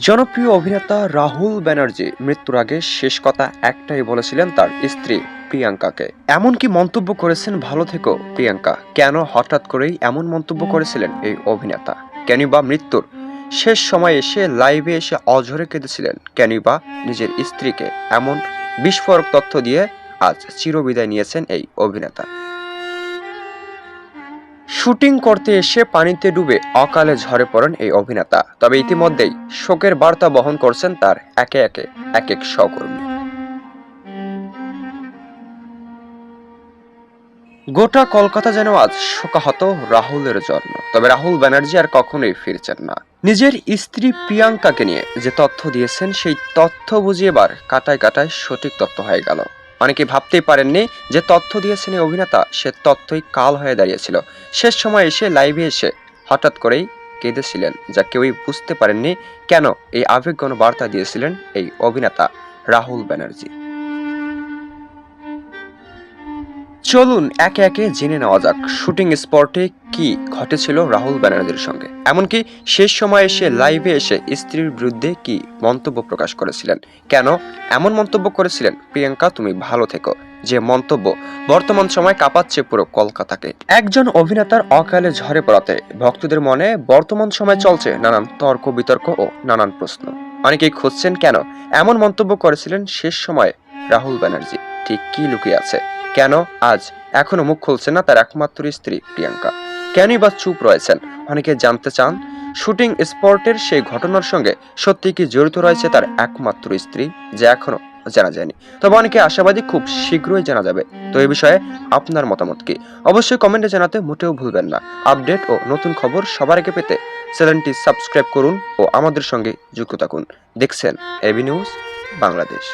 জনপ্রিয় অভিনেতা রাহুল ব্যানার্জি মৃত্যুর আগে শেষ কথা একটাই বলেছিলেন তার স্ত্রী প্রিয়াঙ্কাকে। এমনকি মন্তব্য করেছেন, ভালো থেকো প্রিয়াঙ্কা। কেন হঠাৎ করেই এমন মন্তব্য করেছিলেন এই অভিনেতা? কেনই বা মৃত্যুর শেষ সময় এসে লাইভে এসে অঝরে কেঁদেছিলেন? কেনই বা নিজের স্ত্রীকে এমন বিস্ফোরক তথ্য দিয়ে আজ চিরবিদায় নিয়েছেন এই অভিনেতা? শুটিং করতে এসে পানিতে ডুবে অকালে ঝরে পড়েন এই অভিনেতা। তবে ইতিমধ্যেই শোকের বার্তা বহন করছেন তার একে একে এক এক সহকর্মী। গোটা কলকাতা যেন আজ শোকাহত রাহুলের জন্য। তবে রাহুল ব্যানার্জি আর কখনোই ফিরছেন না। নিজের স্ত্রী প্রিয়াঙ্কাকে নিয়ে যে তথ্য দিয়েছেন, সেই তথ্য বুঝিয়ে এবার কাটায় কাটায় সঠিক তথ্য হয়ে গেল। অনেকে ভাবতেই পারেননি যে তথ্য দিয়েছেন এই অভিনেতা, সে তথ্যই কাল হয়ে দাঁড়িয়েছিল। শেষ সময় এসে লাইভে এসে হঠাৎ করেই কেঁদেছিলেন, যা কেউই বুঝতে পারেননি কেন এই আবেগঘন বার্তা দিয়েছিলেন এই অভিনেতা রাহুল ব্যানার্জি। চলুন একে একে জেনে নেওয়া যাক শুটিং স্পটে কি ঘটেছিল রাহুল ব্যানার্জির সঙ্গে। এমনকি শেষ সময় এসে লাইভে এসে স্ত্রীর বিরুদ্ধে কি মন্তব্য প্রকাশ করেছিলেন, কেন এমন মন্তব্য করেছিলেন প্রিয়াঙ্কা তুমি ভালো থেকো, যে মন্তব্য বর্তমান সময় কাঁপাচ্ছে পুরো কলকাতাকে। একজন অভিনেতার অকালে ঝরে পড়াতে ভক্তদের মনে বর্তমান সময় চলছে নানান তর্ক বিতর্ক ও নানান প্রশ্ন। অনেকেই খুঁজছেন কেন এমন মন্তব্য করেছিলেন শেষ সময়ে রাহুল ব্যানার্জি, ঠিক কি লুকিয়ে আছে, কেন আজ এখনো মুখ খুলছেন না তার একমাত্র স্ত্রী প্রিয়াঙ্কা, কেনই বা চুপ রয়েছেন। অনেকে জানতে চান শুটিং স্পটের সেই ঘটনার সঙ্গে সত্যি কি জড়িত রয়েছে তার একমাত্র স্ত্রী, যে এখনো জানা যায়নি। তবে অনেকে আশাবাদী খুব শীঘ্রই জানা যাবে। তো এই বিষয়ে আপনার মতামত কি, অবশ্যই কমেন্টে জানাতে মোটেও ভুলবেন না। আপডেট ও নতুন খবর সবার আগে পেতে চ্যানেলটি সাবস্ক্রাইব করুন ও আমাদের সঙ্গে যুক্ত থাকুন। দেখছেন এবি নিউজ বাংলাদেশ।